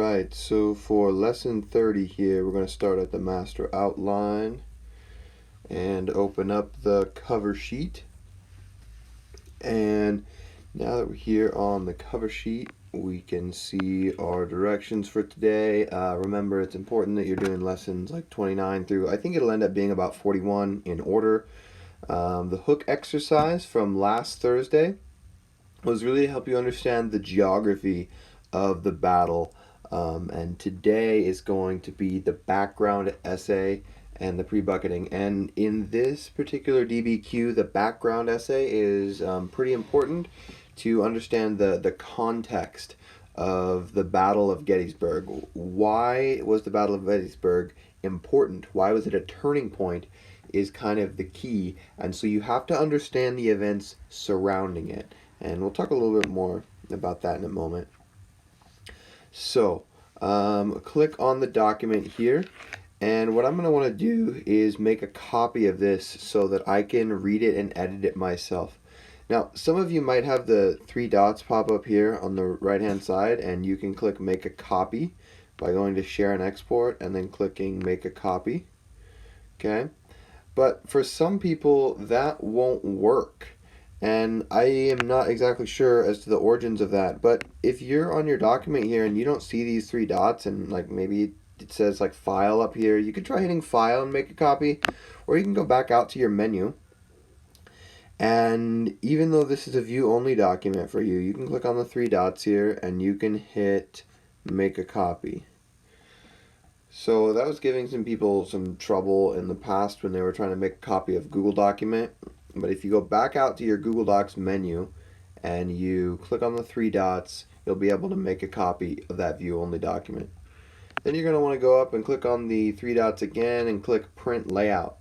Alright, so for lesson 30 here, we're going to start at the master outline and open up the cover sheet. And now that we're here on the cover sheet, we can see our directions for today. Remember, it's important that you're doing lessons like 29 through, I think it'll end up being about 41 in order. The hook exercise from last Thursday was really to help you understand the geography of the battle. And today is going to be the background essay and the pre-bucketing. And in this particular DBQ, the background essay is pretty important to understand the context of the Battle of Gettysburg. Why was the Battle of Gettysburg important? Why was it a turning point is kind of the key. And so you have to understand the events surrounding it. And we'll talk a little bit more about that in a moment. So, click on the document here, and what I'm going to want to do is make a copy of this so that I can read it and edit it myself. Now, some of you might have the three dots pop up here on the right hand side, and you can click make a copy by going to share and export and then clicking make a copy. Okay, but for some people that won't work. And I am not exactly sure as to the origins of that, but if you're on your document here and you don't see these three dots and like maybe it says like file up here, you could try hitting file and make a copy, or you can go back out to your menu. And even though this is a view only document for you, you can click on the three dots here and you can hit make a copy. So that was giving some people some trouble in the past when they were trying to make a copy of Google document. But if you go back out to your Google Docs menu and you click on the three dots, you'll be able to make a copy of that view only document. Then you're going to want to go up and click on the three dots again and click print layout.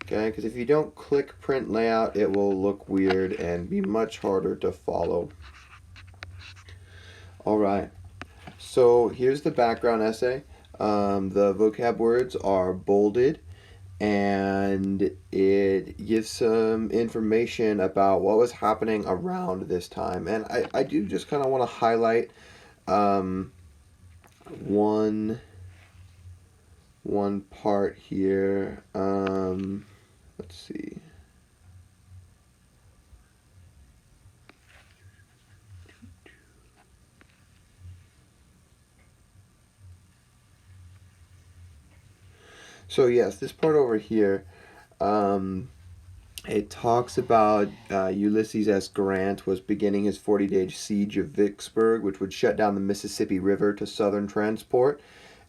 Okay, because if you don't click print layout, it will look weird and be much harder to follow. Alright, so here's the background essay. The vocab words are bolded, and it gives some information about what was happening around this time. And I do just kind of want to highlight one part here. Let's see. So yes, this part over here, it talks about Ulysses S. Grant was beginning his 40-day siege of Vicksburg, which would shut down the Mississippi River to southern transport,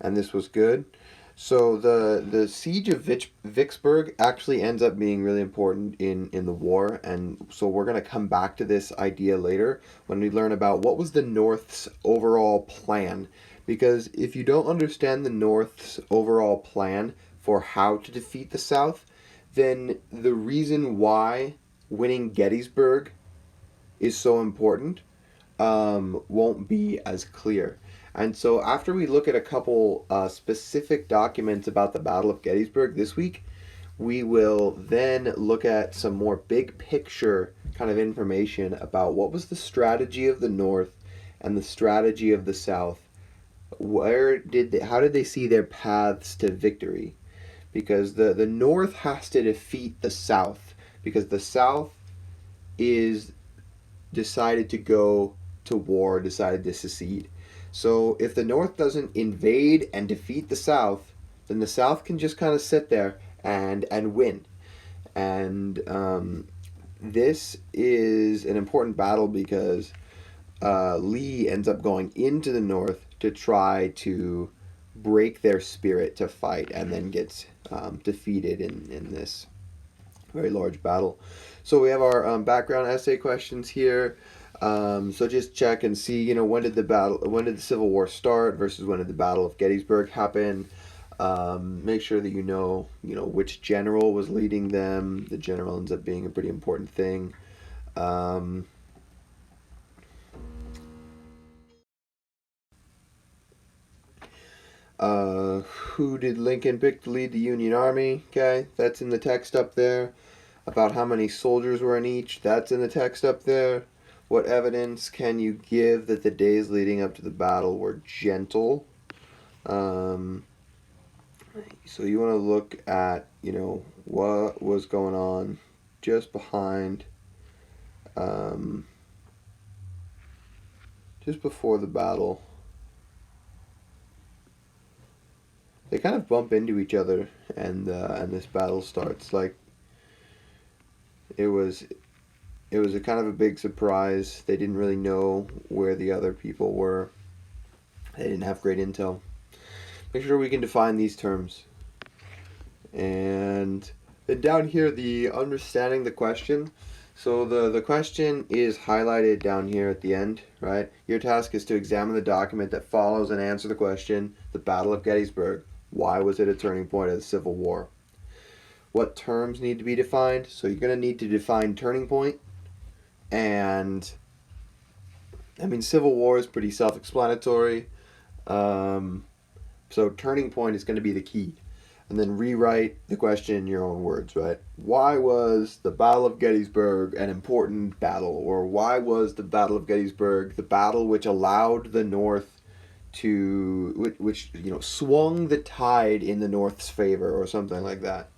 and this was good. So the siege of Vicksburg actually ends up being really important in the war, and so we're going to come back to this idea later when we learn about what was the North's overall plan. Because if you don't understand the North's overall plan for how to defeat the South, then the reason why winning Gettysburg is so important won't be as clear. And so after we look at a couple specific documents about the Battle of Gettysburg this week, we will then look at some more big picture kind of information about what was the strategy of the North and the strategy of the South. How did they see their paths to victory? Because the North has to defeat the South, because the South is decided to go to war, decided to secede. So if the North doesn't invade and defeat the South, then the South can just kind of sit there and win. And this is an important battle because Lee ends up going into the North to try to break their spirit to fight, and then gets defeated in this very large battle. So we have our background essay questions here. So just check and see, when did the Civil War start versus when did the Battle of Gettysburg happen. Make sure that you know which general was leading them. The general ends up being a pretty important thing. Who did Lincoln pick to lead the Union Army? Okay, that's in the text up there. About how many soldiers were in each, that's in the text up there. What evidence can you give that the days leading up to the battle were gentle? Um, so you want to look at, what was going on just behind, um, just before the battle. They kind of bump into each other, and this battle starts. Like it was, it was a kind of a big surprise. They didn't really know where the other people were. They didn't have great intel. Make sure we can define these terms. And then down here, the understanding the question. So the question is highlighted down here at the end, right? Your task is to examine the document that follows and answer the question, the Battle of Gettysburg. Why was it a turning point of the Civil War? What terms need to be defined? So you're going to need to define turning point. And, I mean, Civil War is pretty self-explanatory. So turning point is going to be the key. And then rewrite the question in your own words, right? Why was the Battle of Gettysburg an important battle? Or why was the Battle of Gettysburg the battle which allowed the North to, which swung the tide in the North's favor, or something like that?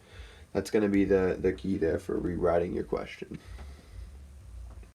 That's going to be the key there for rewriting your question.